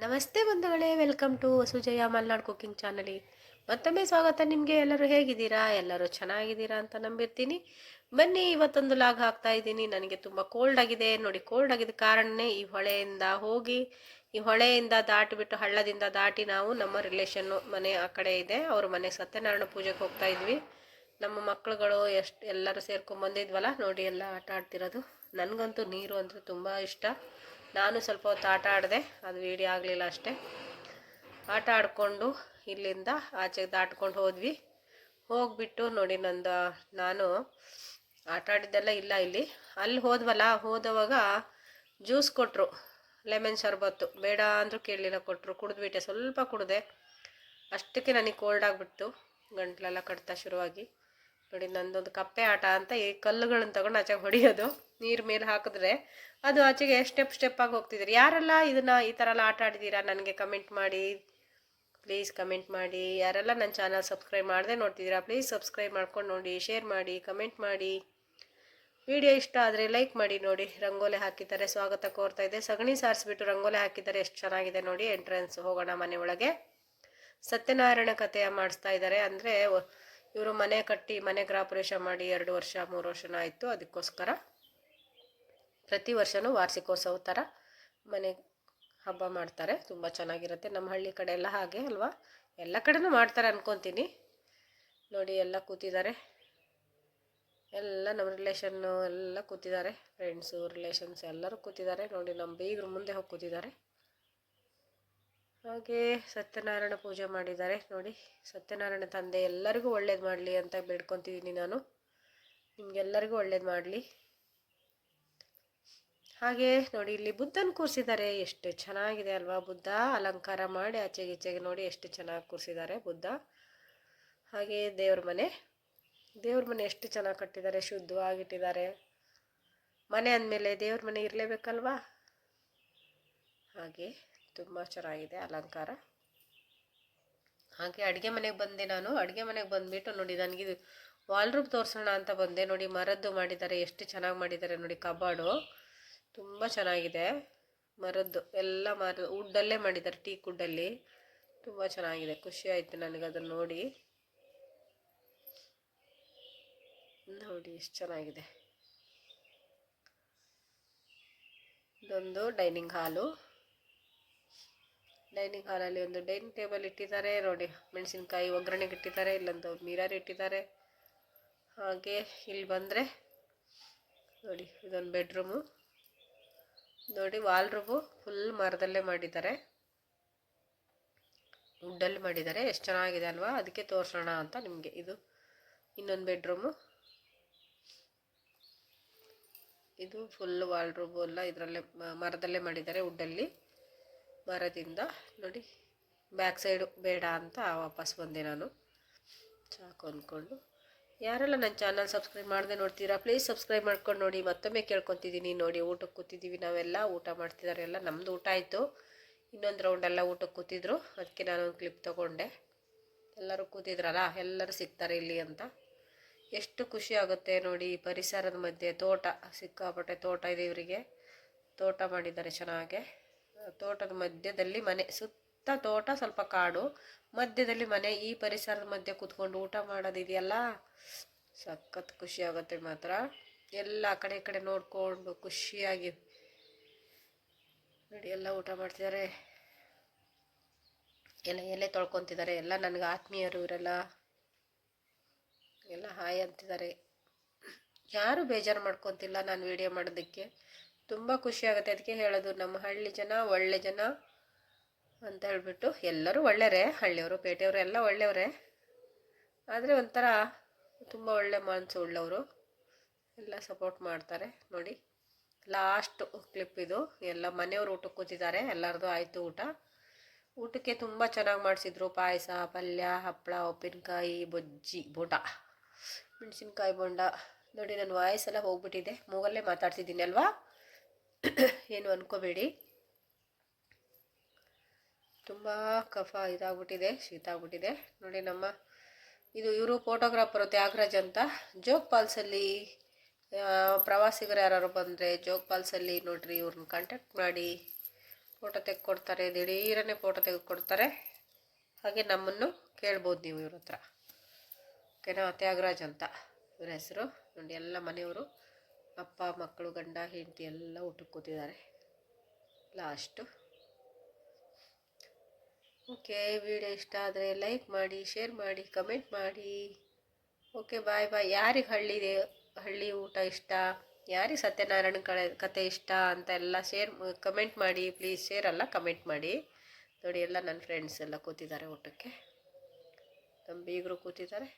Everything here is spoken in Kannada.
ನಮಸ್ತೆ ಬಂಧುಗಳೇ, welcome to Sujaya Malnad cooking channel. ಮತ್ತೊಮ್ಮೆ ಸ್ವಾಗತ ನಿಮಗೆ. ಎಲ್ಲರೂ ಹೇಗಿದ್ದೀರಾ? ಎಲ್ಲರೂ ಚೆನ್ನಾಗಿದ್ದೀರಾ ಅಂತ ನಂಬಿರ್ತೀನಿ. ಬನ್ನಿ, ಇವತ್ತೊಂದು ಲಾಗ್ ಹಾಕ್ತಾ ಇದ್ದೀನಿ. ನನಗೆ ತುಂಬ ಕೋಲ್ಡ್ ಆಗಿದೆ ನೋಡಿ. ಕೋಲ್ಡ್ ಆಗಿದ್ದ ಕಾರಣನೇ ಈ ಹೊಳೆಯಿಂದ ಹೋಗಿ, ಈ ಹೊಳೆಯಿಂದ ದಾಟಿಬಿಟ್ಟು ಹಳ್ಳದಿಂದ ದಾಟಿ ನಾವು ನಮ್ಮ ರಿಲೇಷನ್ನು ಮನೆ ಆ ಕಡೆ ಇದೆ, ಅವ್ರ ಮನೆ ಸತ್ಯನಾರಾಯಣ ಪೂಜೆಗೆ ಹೋಗ್ತಾ ಇದ್ವಿ. ನಮ್ಮ ಮಕ್ಕಳುಗಳು ಎಲ್ಲರೂ ಸೇರ್ಕೊಂಡು ಬಂದಿದ್ವಲ್ಲ ನೋಡಿ, ಎಲ್ಲ ಆಟ ಆಡ್ತಿರೋದು. ನನಗಂತೂ ನೀರು ಅಂದರೆ ತುಂಬ ಇಷ್ಟ. ನಾನು ಸ್ವಲ್ಪ ಹೊತ್ತು ಆಟ ಆಡಿದೆ, ಅದು ವೀಡಿಯೋ ಆಗಲಿಲ್ಲ ಅಷ್ಟೇ. ಆಟ ಆಡಿಕೊಂಡು ಇಲ್ಲಿಂದ ಆಚೆಗೆ ದಾಟ್ಕೊಂಡು ಹೋದ್ವಿ. ಹೋಗ್ಬಿಟ್ಟು ನೋಡಿ, ನಾನು ಆಟ ಆಡಿದ್ದೆಲ್ಲ ಇಲ್ಲ ಇಲ್ಲಿ. ಅಲ್ಲಿ ಹೋದವಾಗ ಜ್ಯೂಸ್ ಕೊಟ್ಟರು, ಲೆಮನ್ ಶರ್ಬತ್ತು. ಬೇಡ ಅಂದರೂ ಕೇಳಲಿಲ್ಲ, ಕೊಟ್ಟರು. ಕುಡಿದ್ಬಿಟ್ಟೆ, ಸ್ವಲ್ಪ ಕುಡಿದೆ. ಅಷ್ಟಕ್ಕೆ ನನಗೆ ಕೋಲ್ಡ್ ಆಗಿಬಿಟ್ಟು ಗಂಟ್ಲೆಲ್ಲ ಕಟ್ತಾ ಶುರುವಾಗಿ. ನೋಡಿ, ನಂದೊಂದು ಕಪ್ಪೆ ಆಟ ಅಂತ ಈ ಕಲ್ಲುಗಳನ್ನು ತಗೊಂಡು ಆಚೆಗೆ ಹೊಡೆಯೋದು. ನೀರು ಮೇಲೆ ಹಾಕಿದ್ರೆ ಅದು ಆಚೆಗೆ ಸ್ಟೆಪ್ ಆಗಿ ಹೋಗ್ತಿದ್ದೀರಿ. ಯಾರೆಲ್ಲ ಈ ಥರ ಎಲ್ಲ ಆಟ ಆಡಿದ್ದೀರಾ ನನಗೆ ಕಮೆಂಟ್ ಮಾಡಿ, ಪ್ಲೀಸ್ ಕಮೆಂಟ್ ಮಾಡಿ. ಯಾರೆಲ್ಲ ನನ್ನ ಚಾನಲ್ ಸಬ್ಸ್ಕ್ರೈಬ್ ಮಾಡದೆ ನೋಡ್ತಿದ್ದೀರಾ, ಪ್ಲೀಸ್ ಸಬ್ಸ್ಕ್ರೈಬ್ ಮಾಡ್ಕೊಂಡು ನೋಡಿ, ಶೇರ್ ಮಾಡಿ, ಕಮೆಂಟ್ ಮಾಡಿ. ವಿಡಿಯೋ ಇಷ್ಟ ಆದರೆ ಲೈಕ್ ಮಾಡಿ. ನೋಡಿ, ರಂಗೋಲಿ ಹಾಕಿದ್ದಾರೆ, ಸ್ವಾಗತ ಕೋರ್ತಾ ಇದೆ. ಸಗಣಿ ಸಾರಿಸ್ಬಿಟ್ಟು ರಂಗೋಲಿ ಹಾಕಿದ್ದಾರೆ, ಎಷ್ಟು ಚೆನ್ನಾಗಿದೆ ನೋಡಿ. ಎಂಟ್ರೆನ್ಸ್ ಹೋಗೋಣ ಮನೆ ಒಳಗೆ. ಸತ್ಯನಾರಾಯಣ ಕಥೆಯ ಮಾಡಿಸ್ತಾ ಇದ್ದಾರೆ. ಅಂದರೆ ಇವರು ಮನೆ ಕಟ್ಟಿ, ಮನೆ ಗೃಹಪ್ರವೇಶ ಮಾಡಿ 2 ವರ್ಷ 3 ವರ್ಷನೂ ಆಯಿತು. ಅದಕ್ಕೋಸ್ಕರ ಪ್ರತಿ ವರ್ಷವೂ ವಾರ್ಷಿಕೋತ್ಸವ ಥರ ಮನೆ ಹಬ್ಬ ಮಾಡ್ತಾರೆ. ತುಂಬ ಚೆನ್ನಾಗಿರುತ್ತೆ. ನಮ್ಮ ಹಳ್ಳಿ ಕಡೆ ಎಲ್ಲ ಹಾಗೆ ಅಲ್ವಾ, ಎಲ್ಲ ಕಡೆನೂ ಮಾಡ್ತಾರೆ ಅನ್ಕೊತೀನಿ. ನೋಡಿ, ಎಲ್ಲ ಕೂತಿದ್ದಾರೆ, ಎಲ್ಲ ನಮ್ಮ ರಿಲೇಷನ್ನು ಎಲ್ಲ ಕೂತಿದ್ದಾರೆ, ಫ್ರೆಂಡ್ಸು ರಿಲೇಷನ್ಸ್ ಎಲ್ಲರೂ ಕೂತಿದ್ದಾರೆ. ನೋಡಿ, ನಮ್ಮ ಬೀಗರು ಮುಂದೆ ಹೋಗಿ ಕೂತಿದ್ದಾರೆ. ಹಾಗೆ ಸತ್ಯನಾರಾಯಣ ಪೂಜೆ ಮಾಡಿದ್ದಾರೆ ನೋಡಿ. ಸತ್ಯನಾರಾಯಣ ತಂದೆ ಎಲ್ಲರಿಗೂ ಒಳ್ಳೇದು ಮಾಡಲಿ ಅಂತ ಬೇಡ್ಕೊತಿದ್ದೀನಿ ನಾನು. ನಿಮಗೆಲ್ಲರಿಗೂ ಒಳ್ಳೇದು ಮಾಡಲಿ. ಹಾಗೆ ನೋಡಿ, ಇಲ್ಲಿ ಬುದ್ಧನ ಕೂರಿಸಿದ್ದಾರೆ, ಎಷ್ಟು ಚೆನ್ನಾಗಿದೆ ಅಲ್ವಾ. ಬುದ್ಧ ಅಲಂಕಾರ ಮಾಡಿ ಆಚೆಗೆ ಈಚೆಗೆ ನೋಡಿ ಎಷ್ಟು ಚೆನ್ನಾಗಿ ಕೂರಿಸಿದ್ದಾರೆ ಬುದ್ಧ. ಹಾಗೆ ದೇವ್ರ ಮನೆ ಎಷ್ಟು ಚೆನ್ನಾಗಿ ಕಟ್ಟಿದ್ದಾರೆ, ಶುದ್ಧವಾಗಿಟ್ಟಿದ್ದಾರೆ. ಮನೆ ಅಂದಮೇಲೆ ದೇವ್ರ ಮನೆ ಇರಲೇಬೇಕಲ್ವಾ. ಹಾಗೆ ತುಂಬ ಚೆನ್ನಾಗಿದೆ ಅಲಂಕಾರ. ಹಾಗೆ ಅಡುಗೆ ಮನೆಗೆ ಬಂದೆ ನಾನು. ಅಡುಗೆ ಮನೆಗೆ ಬಂದುಬಿಟ್ಟು ನೋಡಿ, ನನಗಿದು ವಾಲ್ ರೂಮ್ ತೋರಿಸೋಣ ಅಂತ ಬಂದೆ. ನೋಡಿ, ಮರದ್ದು ಮಾಡಿದ್ದಾರೆ, ಎಷ್ಟು ಚೆನ್ನಾಗಿ ಮಾಡಿದ್ದಾರೆ ನೋಡಿ. ಕಬಾರ್ಡು ತುಂಬ ಚೆನ್ನಾಗಿದೆ, ಮರದ್ದು ಎಲ್ಲ ವುಡ್ಡಲ್ಲೇ ಮಾಡಿದ್ದಾರೆ, ಟೀಕ್ ವುಡ್ಡಲ್ಲಿ. ತುಂಬ ಚೆನ್ನಾಗಿದೆ, ಖುಷಿ ಆಯಿತು ನನಗೆ ಅದನ್ನು ನೋಡಿ. ಎಷ್ಟು ಚೆನ್ನಾಗಿದೆ. ಇದೊಂದು ಡೈನಿಂಗ್ ಹಾಲಲ್ಲಿ ಒಂದು ಡೈನಿಂಗ್ ಟೇಬಲ್ ಇಟ್ಟಿದ್ದಾರೆ ನೋಡಿ. ಮೆಣಸಿನ್ಕಾಯಿ ಒಗ್ಗರಣೆಗೆ ಇಟ್ಟಿದ್ದಾರೆ, ಇಲ್ಲೊಂದು ಮಿರರ್ ಇಟ್ಟಿದ್ದಾರೆ. ಹಾಗೆ ಇಲ್ಲಿ ಬಂದರೆ ನೋಡಿ, ಇದೊಂದು ಬೆಡ್ರೂಮು ನೋಡಿ. ವಾಲ್ ರೂಮು ಫುಲ್ ಮರದಲ್ಲೇ ಮಾಡಿದ್ದಾರೆ, ವುಡ್ಡಲ್ಲಿ ಮಾಡಿದ್ದಾರೆ. ಎಷ್ಟು ಚೆನ್ನಾಗಿದೆ ಅಲ್ವಾ, ಅದಕ್ಕೆ ತೋರಿಸೋಣ ಅಂತ ನಿಮಗೆ. ಇದು ಇನ್ನೊಂದು ಬೆಡ್ರೂಮು. ಇದು ಫುಲ್ ವಾಲ್ ರೂಮು ಎಲ್ಲ ಇದರಲ್ಲೇ ಮರದಲ್ಲೇ ಮಾಡಿದ್ದಾರೆ, ವುಡ್ಡಲ್ಲಿ, ಮರದಿಂದ ನೋಡಿ. ಬ್ಯಾಕ್ ಸೈಡು ಬೇಡ ಅಂತ ವಾಪಸ್ ಬಂದೆ ನಾನು, ಸಾಕು ಅಂದ್ಕೊಂಡು. ಯಾರೆಲ್ಲ ನನ್ನ ಚಾನಲ್ ಸಬ್ಸ್ಕ್ರೈಬ್ ಮಾಡದೆ ನೋಡ್ತೀರಾ, ಪ್ಲೀಸ್ ಸಬ್ಸ್ಕ್ರೈಬ್ ಮಾಡ್ಕೊಂಡು ನೋಡಿ. ಮತ್ತೊಮ್ಮೆ ಕೇಳ್ಕೊತಿದ್ದೀನಿ ನೋಡಿ. ಊಟಕ್ಕೆ ಕೂತಿದ್ದೀವಿ ನಾವೆಲ್ಲ, ಊಟ ಮಾಡ್ತಿದ್ದಾರೆ ಎಲ್ಲ. ನಮ್ಮದು ಊಟ ಆಯಿತು, ಇನ್ನೊಂದು ರೌಂಡ್ ಎಲ್ಲ ಊಟಕ್ಕೆ ಕೂತಿದ್ರು, ಅದಕ್ಕೆ ನಾನೊಂದು ಕ್ಲಿಪ್ ತೊಗೊಂಡೆ. ಎಲ್ಲರೂ ಕೂತಿದ್ರಲ್ಲ, ಎಲ್ಲರೂ ಸಿಗ್ತಾರೆ ಇಲ್ಲಿ ಅಂತ. ಎಷ್ಟು ಖುಷಿ ಆಗುತ್ತೆ ನೋಡಿ. ಪರಿಸರದ ಮಧ್ಯೆ ತೋಟ, ಸಿಕ್ಕಾಪಟ್ಟೆ ತೋಟ ಇದೆ ಇವರಿಗೆ. ತೋಟ ಮಾಡಿದ್ದಾರೆ ಚೆನ್ನಾಗೆ. ತೋಟದ ಮಧ್ಯದಲ್ಲಿ ಮನೆ, ಸುತ್ತ ತೋಟ, ಸ್ವಲ್ಪ ಕಾಡು, ಮಧ್ಯದಲ್ಲಿ ಮನೆ. ಈ ಪರಿಸರದ ಮಧ್ಯೆ ಕೂತ್ಕೊಂಡು ಊಟ ಮಾಡೋದಿದೆಯಲ್ಲ, ಸಖತ್ ಖುಷಿ ಆಗುತ್ತೆ ಮಾತ್ರ. ಎಲ್ಲ ಆ ಕಡೆ ಈ ಕಡೆ ನೋಡಿಕೊಂಡು ಖುಷಿಯಾಗಿ ನೋಡಿ ಎಲ್ಲ ಊಟ ಮಾಡ್ತಿದ್ದಾರೆ. ಎಲೆ ತೊಳ್ಕೊತಿದ್ದಾರೆ ಎಲ್ಲ. ನನಗೆ ಆತ್ಮೀಯರು ಇವರೆಲ್ಲ, ಎಲ್ಲ ಹಾಯ್ ಅಂತಿದ್ದಾರೆ. ಯಾರು ಬೇಜಾರು ಮಾಡ್ಕೊತಿಲ್ಲ ನಾನು ವಿಡಿಯೋ ಮಾಡೋದಕ್ಕೆ. ತುಂಬ ಖುಷಿ ಆಗುತ್ತೆ, ಅದಕ್ಕೆ ಹೇಳೋದು ನಮ್ಮ ಹಳ್ಳಿ ಜನ ಒಳ್ಳೆ ಜನ ಅಂತ ಹೇಳ್ಬಿಟ್ಟು. ಎಲ್ಲರೂ ಒಳ್ಳೆಯವರೇ, ಹಳ್ಳಿಯವರು ಪೇಟೆಯವರು ಎಲ್ಲ ಒಳ್ಳೆಯವರೇ. ಆದರೆ ಒಂಥರ ತುಂಬ ಒಳ್ಳೆ ಮನಸ್ಸು ಉಳ್ಳವರು, ಎಲ್ಲ ಸಪೋರ್ಟ್ ಮಾಡ್ತಾರೆ ನೋಡಿ. ಲಾಸ್ಟ್ ಕ್ಲಿಪ್ ಇದು. ಎಲ್ಲ ಮನೆಯವರು ಊಟಕ್ಕೆ ಕೂತಿದ್ದಾರೆ, ಎಲ್ಲರದು ಆಯಿತು ಊಟ. ಊಟಕ್ಕೆ ತುಂಬ ಚೆನ್ನಾಗಿ ಮಾಡಿಸಿದ್ರು. ಪಾಯಸ, ಪಲ್ಯ, ಹಪ್ಪಳ, ಉಪ್ಪಿನಕಾಯಿ, ಬೋಂಡ, ಮೆಣಸಿನ್ಕಾಯಿ ಬೋಂಡ ನೋಡಿ. ನನ್ನ ವಾಯ್ಸೆಲ್ಲ ಹೋಗ್ಬಿಟ್ಟಿದೆ, ಮೂಗಲ್ಲೇ ಮಾತಾಡ್ತಿದ್ದೀನಿ ಅಲ್ವಾ, ಏನು ಅಂದ್ಕೋಬೇಡಿ. ತುಂಬ ಕಫ ಇದಾಗ್ಬಿಟ್ಟಿದೆ, ಶೀತ ಆಗ್ಬಿಟ್ಟಿದೆ ನೋಡಿ. ಇವರು ಫೋಟೋಗ್ರಾಫರು ತ್ಯಾಗರಾಜ್ ಅಂತ. ಜೋಗ್ ಫಾಲ್ಸಲ್ಲಿ ಪ್ರವಾಸಿಗರು ಯಾರು ಬಂದರೆ ಜೋಗ್ ಫಾಲ್ಸಲ್ಲಿ ನೋಡ್ರಿ, ಇವ್ರನ್ನ ಕಾಂಟ್ಯಾಕ್ಟ್ ಮಾಡಿ ಫೋಟೋ ತೆಗೆದುಕೊಡ್ತಾರೆ, ದಿಢೀರನೇ ಫೋಟೋ ತೆಗೆದುಕೊಡ್ತಾರೆ. ಹಾಗೆ ನಮ್ಮನ್ನು ಕೇಳ್ಬೋದು ನೀವು ಇವ್ರ ಹತ್ರ. ಓಕೆನಾ? ತ್ಯಾಗರಾಜ್ ಅಂತ ಇವ್ರ ಹೆಸರು. ನೋಡಿ, ಎಲ್ಲ ಮನೆಯವರು, ಅಪ್ಪ ಮಕ್ಕಳು ಗಂಡ ಹೆಂಡತಿ ಎಲ್ಲ ಊಟಕ್ಕೆ ಕೂತಿದ್ದಾರೆ ಲಾಸ್ಟು. ಓಕೆ, ವಿಡಿಯೋ ಇಷ್ಟ ಆದರೆ ಲೈಕ್ ಮಾಡಿ, ಶೇರ್ ಮಾಡಿ, ಕಮೆಂಟ್ ಮಾಡಿ. ಓಕೆ, ಬಾಯ್ ಬಾಯ್. ಯಾರಿಗೆ ಹಳ್ಳಿ ಊಟ ಇಷ್ಟ, ಯಾರಿಗೆ ಸತ್ಯನಾರಾಯಣ ಕತೆ ಇಷ್ಟ ಅಂತ ಎಲ್ಲ ಕಮೆಂಟ್ ಮಾಡಿ ಪ್ಲೀಸ್. ಶೇರ್ ಅಲ್ಲ, ಕಮೆಂಟ್ ಮಾಡಿ. ನೋಡಿ, ಎಲ್ಲ ನನ್ನ ಫ್ರೆಂಡ್ಸ್ ಎಲ್ಲ ಕೂತಿದ್ದಾರೆ ಊಟಕ್ಕೆ, ನಮ್ಮ ಬೀಗರು ಕೂತಿದ್ದಾರೆ.